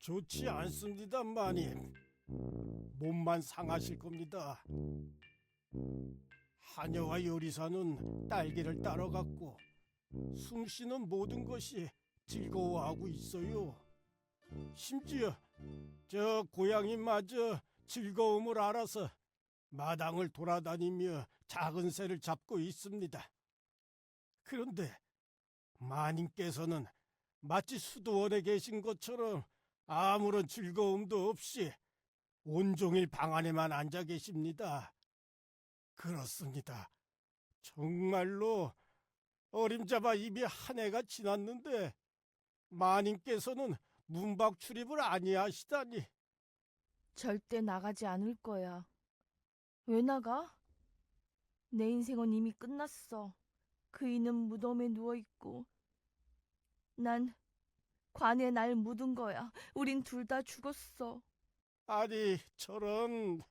좋지 않습니다, 마님. 몸만 상하실 겁니다. 하녀와 요리사는 딸기를 따라갔고 숭씨는 모든 것이 즐거워하고 있어요. 심지어 저 고양이마저 즐거움을 알아서 마당을 돌아다니며 작은 새를 잡고 있습니다. 그런데 마님께서는 마치 수도원에 계신 것처럼 아무런 즐거움도 없이 온종일 방 안에만 앉아 계십니다. 그렇습니다. 정말로 어림잡아 이미 한 해가 지났는데 마님께서는 문밖 출입을 아니하시다니. 절대 나가지 않을 거야. 왜 나가? 내 인생은 이미 끝났어. 그이는 무덤에 누워있고 난 관에 날 묻은 거야. 우린 둘 다 죽었어. 아니, 저런,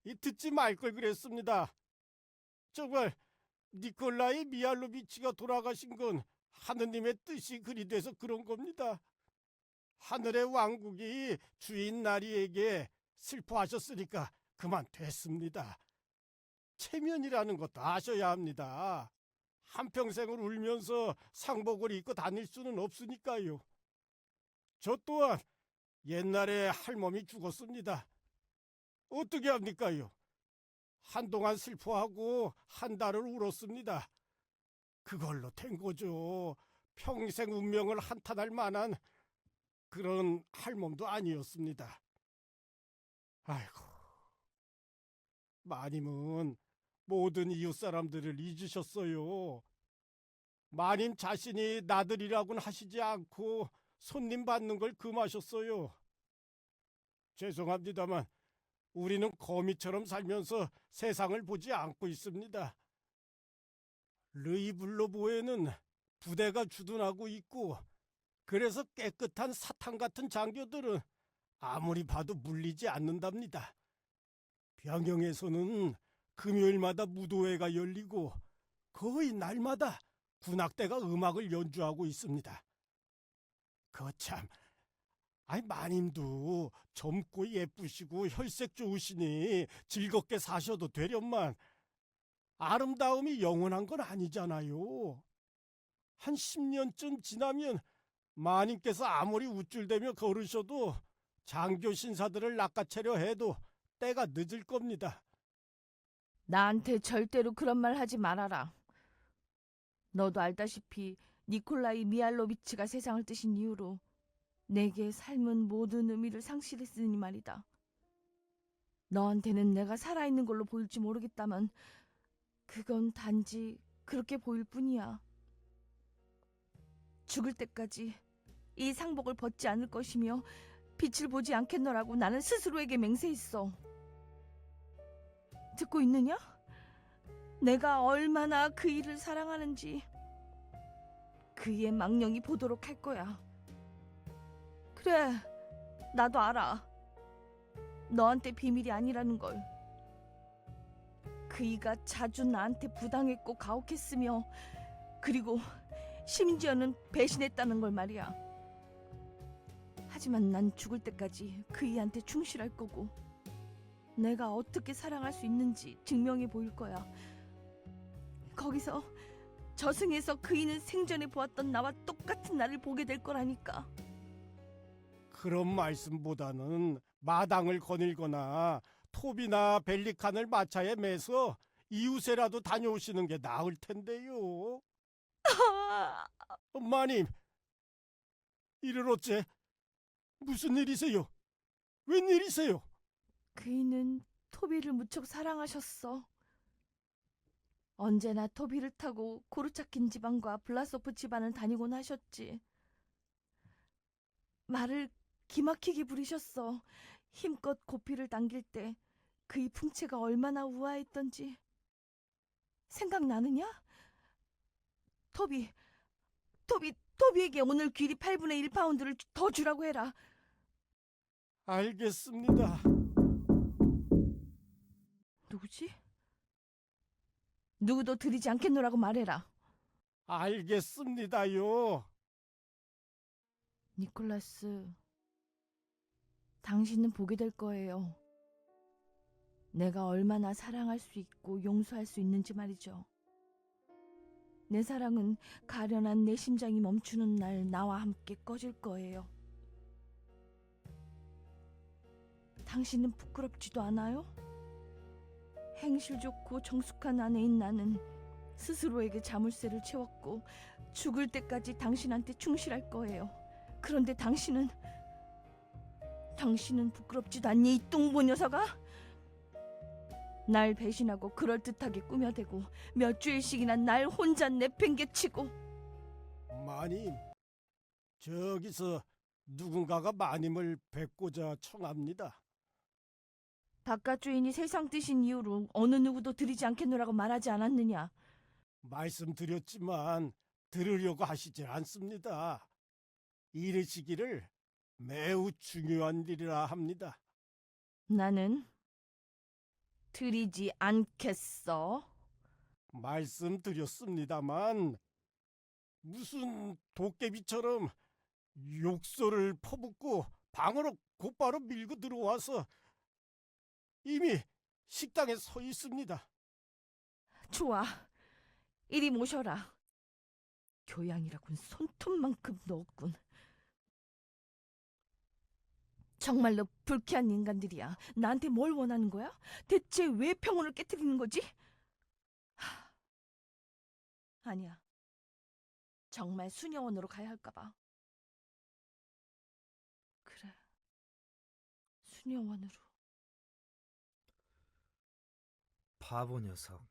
이 듣지 말 걸 그랬습니다. 정말 니콜라이 미알로비치가 돌아가신 건 하느님의 뜻이 그리 돼서 그런 겁니다. 하늘의 왕국이 주인 나리에게 슬퍼하셨으니까 그만 됐습니다. 체면이라는 것도 아셔야 합니다. 한평생을 울면서 상복을 입고 다닐 수는 없으니까요. 저 또한 옛날에 할멈이 죽었습니다. 어떻게 합니까요? 한동안 슬퍼하고 한 달을 울었습니다. 그걸로 된 거죠. 평생 운명을 한탄할 만한 그런 할멈도 아니었습니다. 아이고, 마님은 모든 이웃 사람들을 잊으셨어요. 마님 자신이 나들이라고는 하시지 않고 손님 받는 걸 금하셨어요. 죄송합니다만 우리는 거미처럼 살면서 세상을 보지 않고 있습니다. 르이블로보에는 부대가 주둔하고 있고 그래서 깨끗한 사탕 같은 장교들은 아무리 봐도 물리지 않는답니다. 병영에서는 금요일마다 무도회가 열리고 거의 날마다 군악대가 음악을 연주하고 있습니다. 거참, 아니 마님도 젊고 예쁘시고 혈색 좋으시니 즐겁게 사셔도 되련만 아름다움이 영원한 건 아니잖아요. 한 10년쯤 지나면 마님께서 아무리 우쭐대며 걸으셔도 장교 신사들을 낚아채려 해도 때가 늦을 겁니다. 나한테 절대로 그런 말 하지 말아라. 너도 알다시피 니콜라이 미알로비치가 세상을 뜨신 이후로 내게 삶은 모든 의미를 상실했으니 말이다. 너한테는 내가 살아있는 걸로 보일지 모르겠다만 그건 단지 그렇게 보일 뿐이야. 죽을 때까지 이 상복을 벗지 않을 것이며 빛을 보지 않겠노라고 나는 스스로에게 맹세했어. 듣고 있느냐? 내가 얼마나 그 일을 사랑하는지 그의 망령이 보도록 할 거야. 그래, 나도 알아. 너한테 비밀이 아니라는 걸. 그이가 자주 나한테 부당했고 가혹했으며 그리고 심지어는 배신했다는 걸 말이야. 하지만 난 죽을 때까지 그이한테 충실할 거고 내가 어떻게 사랑할 수 있는지 증명해 보일 거야. 거기서 저승에서 그이는 생전에 보았던 나와 똑같은 나를 보게 될 거라니까. 그런 말씀보다는 마당을 거닐거나 톱이나 벨리칸을 마차에 매서 이웃에라도 다녀오시는 게 나을 텐데요. 마님, 이를 어째? 무슨 일이세요? 웬일이세요? 그이는 토비를 무척 사랑하셨어. 언제나 토비를 타고 고르차킨 집안과 블라소프 집안을 다니곤 하셨지. 말을 기막히게 부리셨어. 힘껏 고삐를 당길 때 그의 풍채가 얼마나 우아했던지. 생각나느냐? 토비에게 오늘 귀리 8분의 1파운드를 더 주라고 해라. 알겠습니다. 누구지? 누구도 드리지 않겠노라고 말해라. 알겠습니다요. 니콜라스, 당신은 보게 될 거예요. 내가 얼마나 사랑할 수 있고 용서할 수 있는지 말이죠. 내 사랑은 가련한 내 심장이 멈추는 날 나와 함께 꺼질 거예요. 당신은 부끄럽지도 않아요? 행실 좋고 정숙한 아내인 나는 스스로에게 자물쇠를 채웠고 죽을 때까지 당신한테 충실할 거예요. 그런데 당신은 부끄럽지도 않니, 이 똥보 녀석아? 날 배신하고 그럴듯하게 꾸며대고 몇 주일씩이나 날 혼자 내팽개치고. 마님, 저기서 누군가가 마님을 뵙고자 청합니다. 바깥 주인이 세상 뜨신 이후로 어느 누구도 들이지 않겠노라고 말하지 않았느냐? 말씀드렸지만 들으려고 하시질 않습니다. 이르시기를 매우 중요한 일이라 합니다. 나는 들이지 않겠어. 말씀드렸습니다만 무슨 도깨비처럼 욕설을 퍼붓고 방으로 곧바로 밀고 들어와서 이미 식당에 서 있습니다. 좋아, 이리 모셔라. 교양이라곤 손톱만큼도 없군. 정말로 불쾌한 인간들이야. 나한테 뭘 원하는 거야? 대체 왜 평온을 깨뜨리는 거지? 아니야. 정말 수녀원으로 가야 할까 봐. 그래, 수녀원으로. 바보 녀석.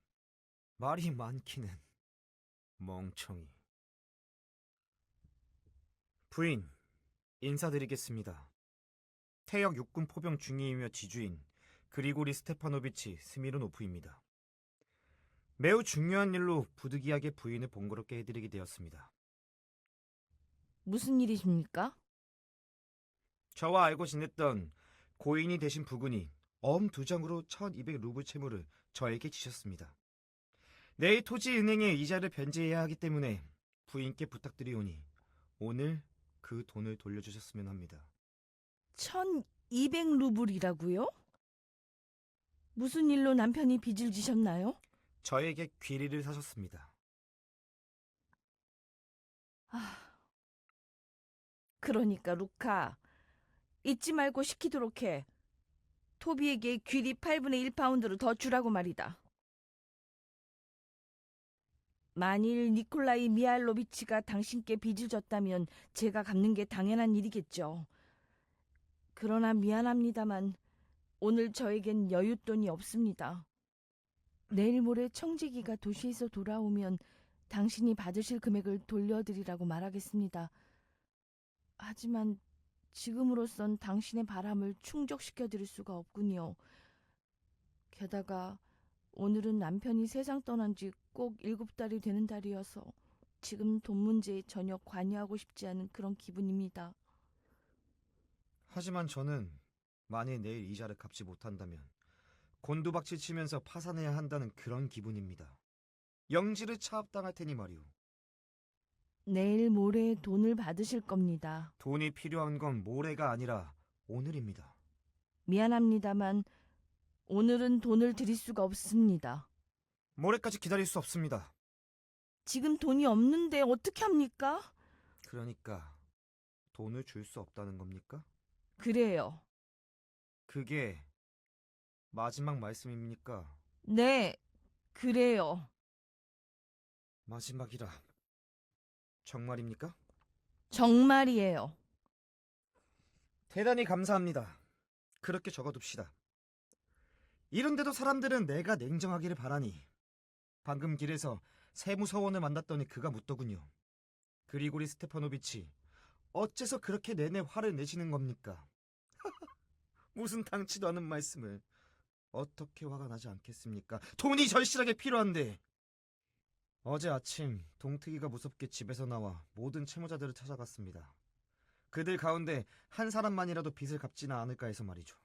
말이 많기는. 멍청이. 부인, 인사드리겠습니다. 태역 육군 포병 중위이며 지주인 그리고리 스테파노비치 스미르노프입니다. 매우 중요한 일로 부득이하게 부인을 번거롭게 해드리게 되었습니다. 무슨 일이십니까? 저와 알고 지냈던 고인이 되신 부군이 엄 2장으로 1200루블 채무를 저에게 지셨습니다. 내일 토지은행에 이자를 변제해야 하기 때문에 부인께 부탁드리오니 오늘 그 돈을 돌려주셨으면 합니다. 1200루블이라고요? 무슨 일로 남편이 빚을 지셨나요? 저에게 귀리를 사셨습니다. 그러니까 루카, 잊지 말고 시키도록 해. 토비에게 귀리 8분의 1파운드를 더 주라고 말이다. 만일 니콜라이 미알로비치가 당신께 빚을 졌다면 제가 갚는 게 당연한 일이겠죠. 그러나 미안합니다만 오늘 저에겐 여윳돈이 없습니다. 내일 모레 청지기가 도시에서 돌아오면 당신이 받으실 금액을 돌려드리라고 말하겠습니다. 하지만 지금으로선 당신의 바람을 충족시켜드릴 수가 없군요. 게다가 오늘은 남편이 세상 떠난 지 꼭 7달이 되는 달이어서 지금 돈 문제에 전혀 관여하고 싶지 않은 그런 기분입니다. 하지만 저는 만일 내일 이자를 갚지 못한다면 곤두박질 치면서 파산해야 한다는 그런 기분입니다. 영지를 차압당할 테니 말이오. 내일 모레 돈을 받으실 겁니다. 돈이 필요한 건 모레가 아니라 오늘입니다. 미안합니다만 오늘은 돈을 드릴 수가 없습니다. 모레까지 기다릴 수 없습니다. 지금 돈이 없는데 어떻게 합니까? 그러니까 돈을 줄 수 없다는 겁니까? 그래요. 그게 마지막 말씀입니까? 네, 그래요. 마지막이라 정말입니까? 정말이에요. 대단히 감사합니다. 그렇게 적어둡시다. 이런데도 사람들은 내가 냉정하기를 바라니. 방금 길에서 세무서원을 만났더니 그가 묻더군요. 그리고리 스테파노비치, 어째서 그렇게 내내 화를 내시는 겁니까? 무슨 당치도 않은 말씀을. 어떻게 화가 나지 않겠습니까? 돈이 절실하게 필요한데. 어제 아침 동트기가 무섭게 집에서 나와 모든 채무자들을 찾아갔습니다. 그들 가운데 한 사람만이라도 빚을 갚지는 않을까 해서 말이죠.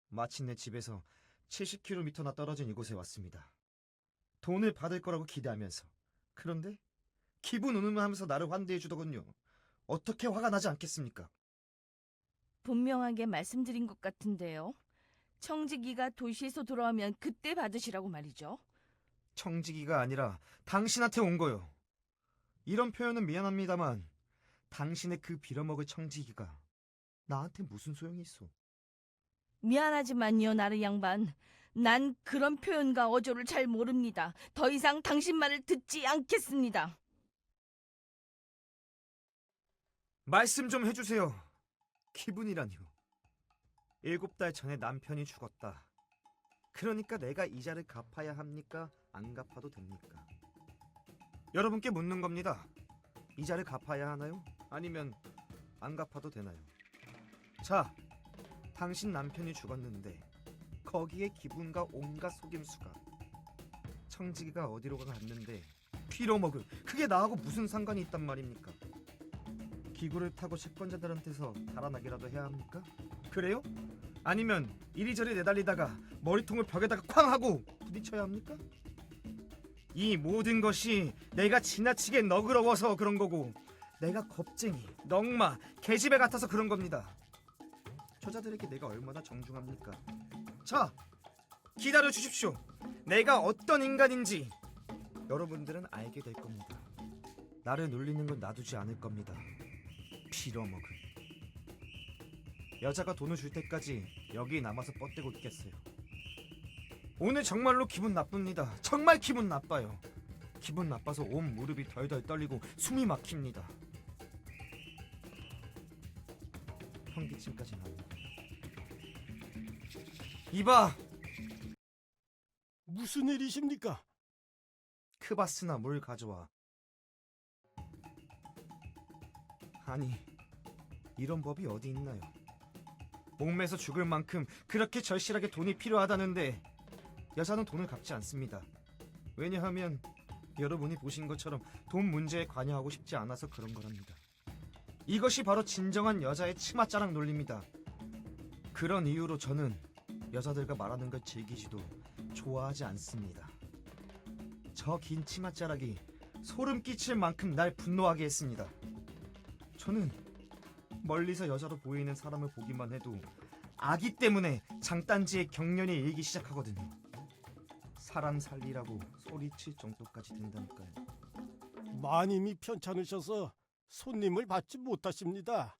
마침내 집에서 70km나 떨어진 이곳에 왔습니다. 돈을 받을 거라고 기대하면서. 그런데 기분 운운하면서 나를 환대해 주더군요. 어떻게 화가 나지 않겠습니까? 분명하게 말씀드린 것 같은데요. 청지기가 도시에서 돌아오면 그때 받으시라고 말이죠. 청지기가 아니라 당신한테 온 거요. 이런 표현은 미안합니다만 당신의 그 빌어먹을 청지기가 나한테 무슨 소용이 있어? 미안하지만요, 나르 양반. 난 그런 표현과 어조를 잘 모릅니다. 더 이상 당신 말을 듣지 않겠습니다. 말씀 좀 해주세요. 기분이라뇨. 7달 전에 남편이 죽었다. 그러니까 내가 이자를 갚아야 합니까? 안 갚아도 됩니까? 여러분께 묻는 겁니다. 이자를 갚아야 하나요? 아니면 안 갚아도 되나요? 자, 당신 남편이 죽었는데 거기에 기분과 온갖 속임수가, 청지기가 어디로 갔는데 피로먹을, 그게 나하고 무슨 상관이 있단 말입니까? 기구를 타고 채권자들한테서 달아나기라도 해야 합니까? 그래요? 아니면 이리저리 내달리다가 머리통을 벽에다가 쾅 하고 부딪혀야 합니까? 이 모든 것이 내가 지나치게 너그러워서 그런 거고, 내가 겁쟁이, 넝마, 계집애 같아서 그런 겁니다. 저자들에게 내가 얼마나 정중합니까? 자, 기다려 주십시오. 내가 어떤 인간인지 여러분들은 알게 될 겁니다. 나를 놀리는 건 놔두지 않을 겁니다. 빌어먹을. 여자가 돈을 줄 때까지 여기 남아서 뻗대고 있겠어요. 오늘 정말로 기분 나쁩니다. 정말 기분 나빠요. 기분 나빠서 온 무릎이 덜덜 떨리고 숨이 막힙니다. 현기증까지 나요. 이봐, 무슨 일이십니까? 크바스나 물 가져와. 아니, 이런 법이 어디 있나요? 목매서 죽을 만큼 그렇게 절실하게 돈이 필요하다는데 여자는 돈을 갚지 않습니다. 왜냐하면 여러분이 보신 것처럼 돈 문제에 관여하고 싶지 않아서 그런 거랍니다. 이것이 바로 진정한 여자의 치맛자락 논리입니다. 그런 이유로 저는 여자들과 말하는 걸 즐기지도 좋아하지 않습니다. 저 긴 치맛자락이 소름 끼칠 만큼 날 분노하게 했습니다. 저는 멀리서 여자로 보이는 사람을 보기만 해도 아기 때문에 장단지에 경련이 일기 시작하거든요. 사람 살리라고 소리칠 정도까지 된다니까요. 마님이 편찮으셔서 손님을 받지 못하십니다.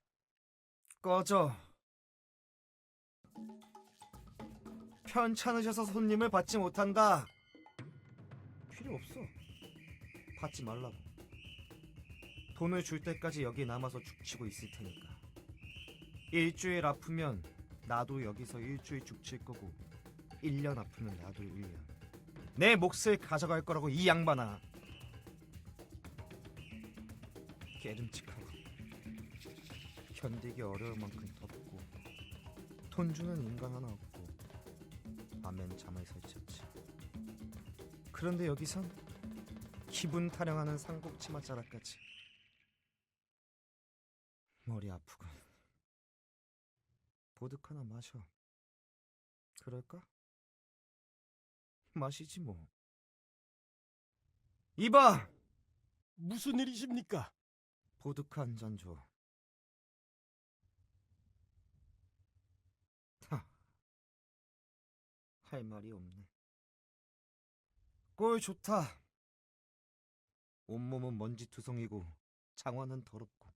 꺼져. 편찮으셔서 손님을 받지 못한다. 필요 없어. 받지 말라고. 돈을 줄 때까지 여기 남아서 죽치고 있을 테니까. 일주일 아프면 나도 여기서 일주일 죽칠 거고, 1년 아프면 나도 1년. 내 몫을 가져갈 거라고, 이 양반아. 깨름칙하고 견디기 어려울 만큼 덥고, 돈 주는 인간 하나 없고, 밤엔 잠을 설쳤지. 그런데 여기선 기분 타령하는 상복 치맛자락까지. 머리 아프군. 보드카나 마셔. 그럴까? 마시지 뭐. 이봐! 무슨 일이십니까? 보드카 한 잔 줘. 할 말이 없네. 꼴 좋다. 온몸은 먼지투성이고 장화는 더럽고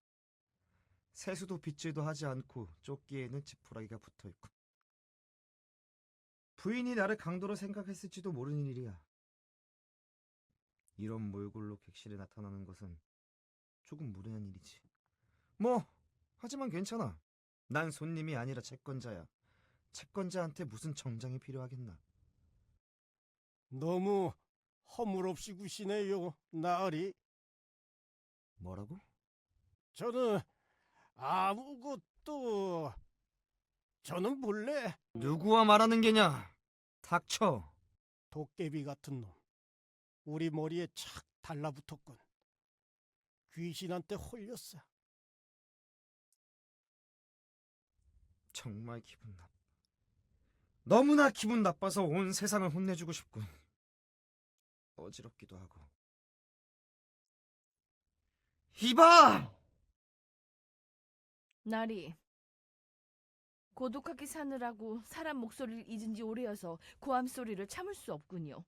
세수도 빗질도 하지 않고 조끼에는 지푸라기가 붙어있고. 부인이 나를 강도로 생각했을지도 모르는 일이야. 이런 몰골로 객실에 나타나는 것은 조금 무례한 일이지. 뭐 하지만 괜찮아. 난 손님이 아니라 채권자야. 채권자한테 무슨 정장이 필요하겠나. 너무 허물없이 구시네요, 나으리. 뭐라고? 저는 아무것도... 저는 본래 누구와 말하는 게냐? 닥쳐. 도깨비 같은 놈. 우리 머리에 착 달라붙었군. 귀신한테 홀렸어. 정말 기분 나빠. 너무나 기분 나빠서 온 세상을 혼내주고 싶군. 어지럽기도 하고. 이봐! 나리, 고독하게 사느라고 사람 목소리를 잊은 지 오래여서 고함 소리를 참을 수 없군요.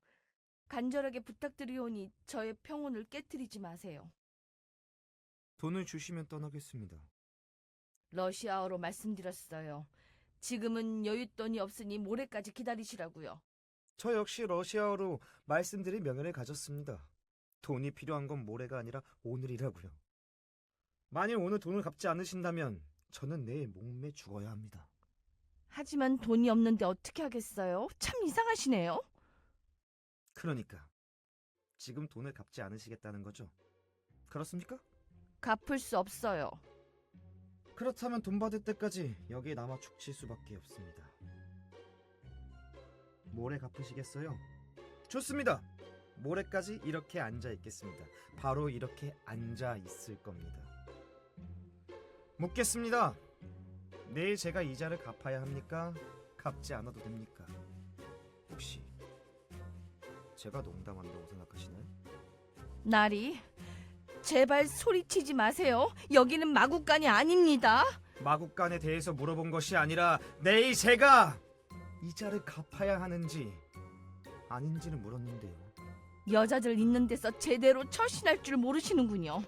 간절하게 부탁드리오니 저의 평온을 깨트리지 마세요. 돈을 주시면 떠나겠습니다. 러시아어로 말씀드렸어요. 지금은 여윳돈이 없으니 모레까지 기다리시라고요. 저 역시 러시아어로 말씀드릴 명예를 가졌습니다. 돈이 필요한 건 모레가 아니라 오늘이라고요. 만일 오늘 돈을 갚지 않으신다면 저는 내일 목매 죽어야 합니다. 하지만 돈이 없는데 어떻게 하겠어요? 참 이상하시네요. 그러니까 지금 돈을 갚지 않으시겠다는 거죠? 그렇습니까? 갚을 수 없어요. 그렇다면 돈 받을 때까지 여기에 남아 죽칠 수밖에 없습니다. 모레 갚으시겠어요? 좋습니다. 모레까지 이렇게 앉아 있겠습니다. 바로 이렇게 앉아 있을 겁니다. 묻겠습니다. 내일 제가 이자를 갚아야 합니까? 갚지 않아도 됩니까? 혹시 제가 농담한다고 생각하시나요? 나리, 제발 소리치지 마세요. 여기는 마구간이 아닙니다. 마국간에 대해서 물어본 것이 아니라 내일 제가 이자를 갚아야 하는지 아닌지를 물었는데요. 여자들 있는 데서 제대로 처신할 줄 모르시는군요.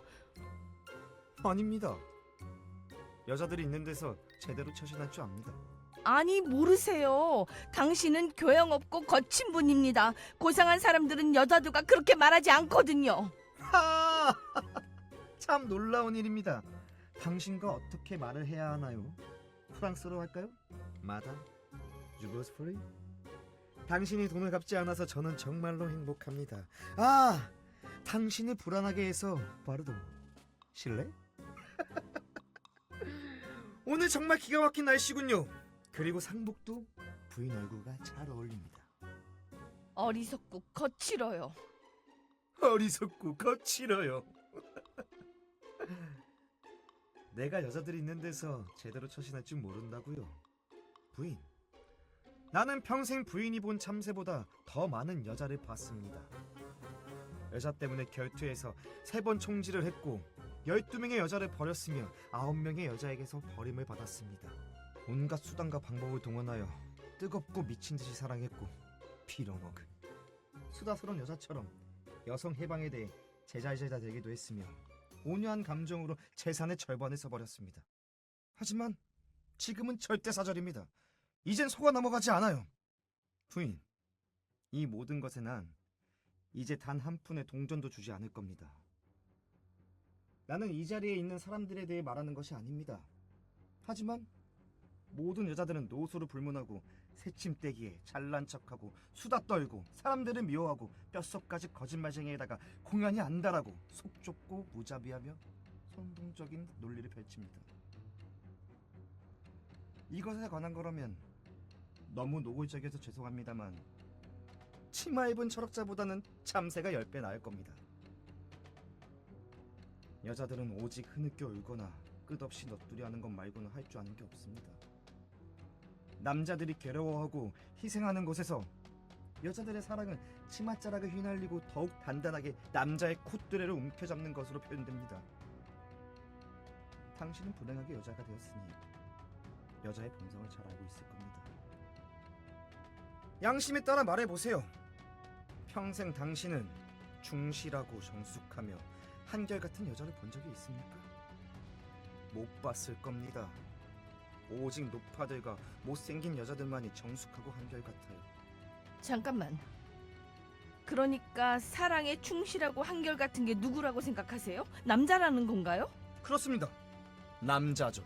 아닙니다. 여자들이 있는 데서 제대로 처신할 줄 압니다. 아니, 모르세요. 당신은 교양 없고 거친 분입니다. 고상한 사람들은 여자들과 그렇게 말하지 않거든요. 하! 참 놀라운 일입니다. 당신과 어떻게 말을 해야 하나요? 프랑스어로 할까요? 마담, 주보스프리? 당신이 돈을 갚지 않아서 저는 정말로 행복합니다. 아, 당신을 불안하게 해서 바르도 실례? 오늘 정말 기가 막힌 날씨군요. 그리고 상복도 부인 얼굴과 잘 어울립니다. 어리석고 거칠어요. 어리석고 거칠어요. 내가 여자들이 있는 데서 제대로 처신할 줄 모른다고요. 부인, 나는 평생 부인이 본 참새보다 더 많은 여자를 봤습니다. 여자 때문에 결투해서 3번 총질을 했고 12명의 여자를 버렸으며 9명의 여자에게서 버림을 받았습니다. 온갖 수단과 방법을 동원하여 뜨겁고 미친 듯이 사랑했고 빌어먹은 수다스러운 여자처럼 여성 해방에 대해 제잘제자 되기도 했으며 온유한 감정으로 재산의 절반을 써버렸습니다. 하지만 지금은 절대사절입니다. 이젠 속아 넘어가지 않아요. 부인, 이 모든 것에 난 이제 단 한 푼의 동전도 주지 않을 겁니다. 나는 이 자리에 있는 사람들에 대해 말하는 것이 아닙니다. 하지만 모든 여자들은 노소를 불문하고 새침대기에 잘난 척하고 수다 떨고 사람들을 미워하고 뼛속까지 거짓말쟁이에다가 공연이 안다라고 속 좁고 무자비하며 선동적인 논리를 펼칩니다. 이것에 관한 거라면 너무 노골적이어서 죄송합니다만 치마 입은 철학자보다는 참새가 10배 나을 겁니다. 여자들은 오직 흐느껴 울거나 끝없이 넋두리하는 것 말고는 할 줄 아는 게 없습니다. 남자들이 괴로워하고 희생하는 곳에서 여자들의 사랑은 치맛자락에 휘날리고 더욱 단단하게 남자의 콧두레를 움켜잡는 것으로 표현됩니다. 당신은 불행하게 여자가 되었으니 여자의 본성을 잘 알고 있을 겁니다. 양심에 따라 말해보세요. 평생 당신은 중실하고 정숙하며 한결같은 여자를 본 적이 있습니까? 못 봤을 겁니다. 오직 노파들과 못생긴 여자들만이 정숙하고 한결같아요. 잠깐만. 그러니까 사랑에 충실하고 한결같은 게 누구라고 생각하세요? 남자라는 건가요? 그렇습니다. 남자죠.